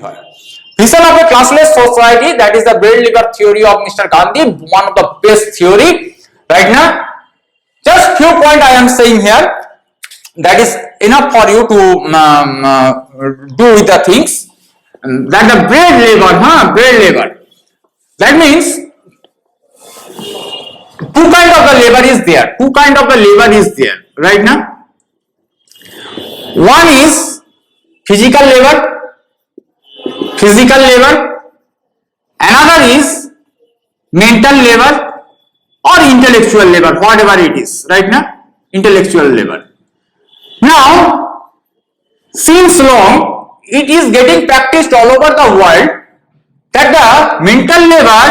হয়। Vision of a classless society, that is the bread liver theory of Mr. Gandhi, one of the best theory right now. Just few point I am saying here, that is enough for you to do with the things. That the bread liver, bread liver. That means two kind of the labor is there. Two kind of the labor is there right now. One is physical labor. Another is mental labor or intellectual labor, whatever it is right now, intellectual labor. Now since long it is getting practiced all over the world that the mental labor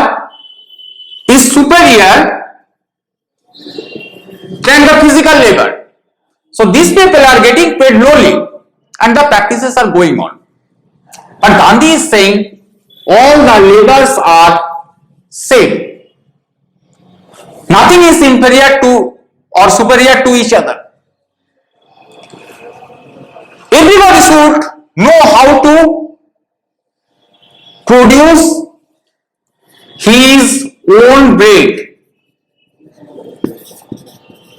is superior than the physical labor. So these people are getting paid lowly and the practices are going on. But Gandhi is saying all the labors are same. Nothing is inferior to or superior to each other. Everybody should know how to produce his own bread.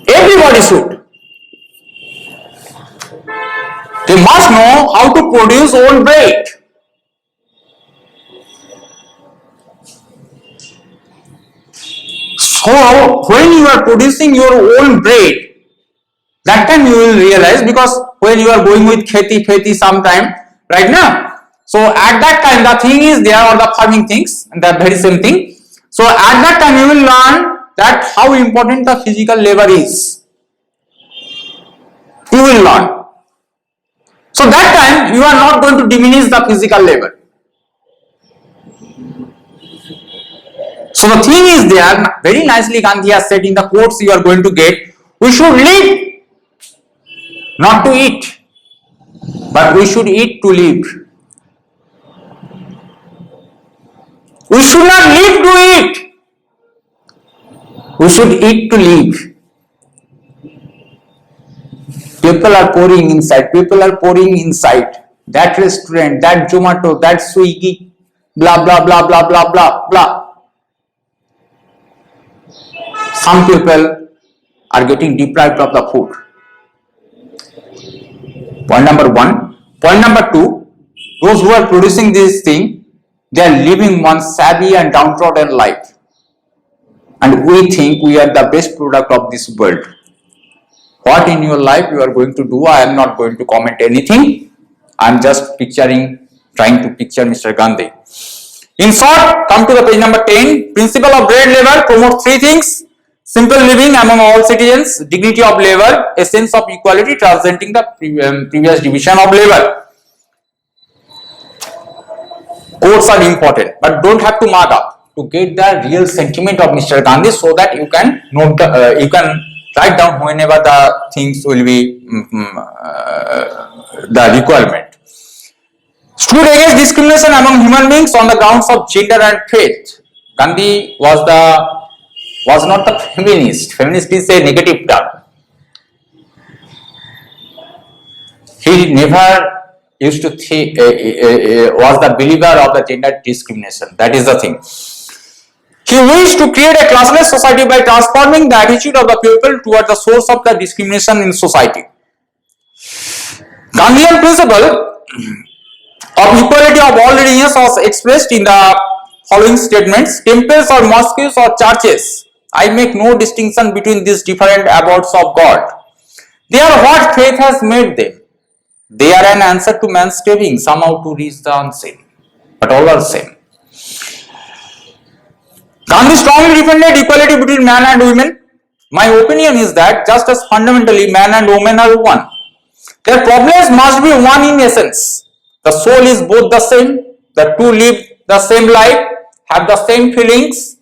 Everybody should. They must know how to produce own bread. So when you are producing your own bread, that time you will realize, because when you are going with kheti sometime right now, so at that time the thing is there, or the farming things, and the very same thing. So at that time you will learn that how important the physical labor is. You will learn. So that time you are not going to diminish the physical labor. So the thing is there, very nicely Gandhi has said in the quotes you are going to get, we should live, not to eat, but we should eat to live. We should not live to eat. We should eat to live. People are pouring inside. That restaurant, that Zomato, that Swiggy, blah, blah, blah, blah, blah, blah, blah. Some people are getting deprived of the food. Point number one. Point number two, those who are producing this thing, they are living one savvy and downtrodden life. And we think we are the best product of this world. What in your life you are going to do, I am not going to comment anything. I am just trying to picture Mr. Gandhi. In short, come to the page number 10. Principle of bread labor promotes three things: simple living among all citizens, dignity of labor, a sense of equality transcending the previous division of labor. Quotes are important, but don't have to mark up to get the real sentiment of Mr. Gandhi, so that you can note you can write down whenever the things will be the requirement. Stood against discrimination among human beings on the grounds of gender and faith. Gandhi was not the feminist. Feminist is a negative term. He never used to think, was the believer of the gender discrimination. That is the thing. He wished to create a classless society by transforming the attitude of the people toward the source of the discrimination in society. Gandhian principle of equality of all religions was expressed in the following statements: temples or mosques or churches, I make no distinction between these different abodes of God. They are what faith has made them. They are an answer to man's craving somehow to reach the unseen, but all are same. Gandhi strongly defended equality between man and women. My opinion is that just as fundamentally man and woman are one, their problems must be one in essence. The soul is both the same. The two live the same life, have the same feelings.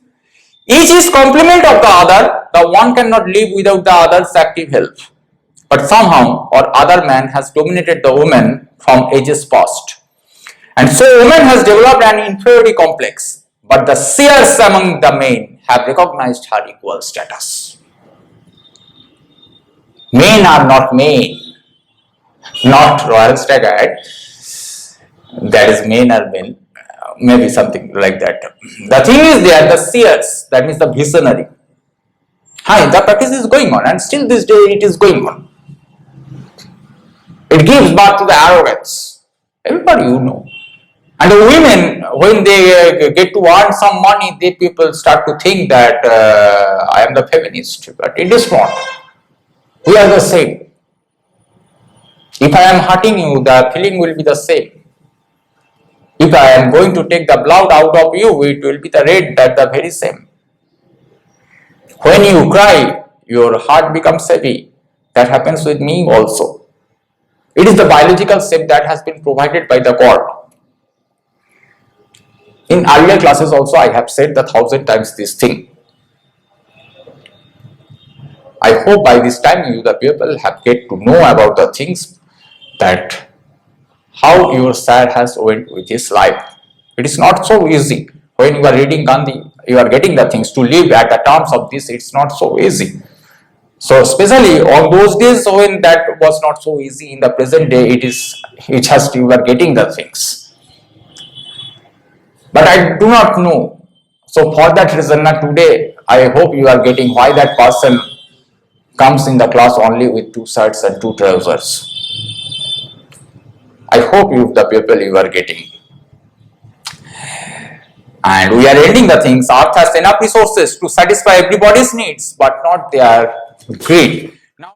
Each is complement of the other. The one cannot live without the other's active help. But somehow or other man has dominated the woman from ages past. And so woman has developed an inferiority complex. But the seers among the men have recognized her equal status. Men are not men, not Royal Staggered. that is men are men, maybe something like that. The thing is there, the seers, that means the visionary. Hi, the practice is going on, and still this day it is going on. It gives birth to the arrogance. Everybody you know. And the women, when they get to earn some money, they people start to think that I am the feminist, but it is not. We are the same. If I am hurting you, the feeling will be the same. If I am going to take the blood out of you, it will be the red, that the very same. When you cry, your heart becomes heavy. That happens with me also. It is the biological shape that has been provided by the God. In earlier classes also I have said 1,000 times this thing. I hope by this time you the people have get to know about the things, that how your sir has went with his life. It is not so easy. When you are reading Gandhi, you are getting the things to live at the terms of this. It's not so easy. So especially on those days when that was not so easy, in the present day it has you are getting the things. But I do not know. So for that reason, today I hope you are getting why that person comes in the class only with 2 shirts and 2 trousers. I hope you the people you are getting. And we are ending the things. Earth has enough resources to satisfy everybody's needs, but not their greed.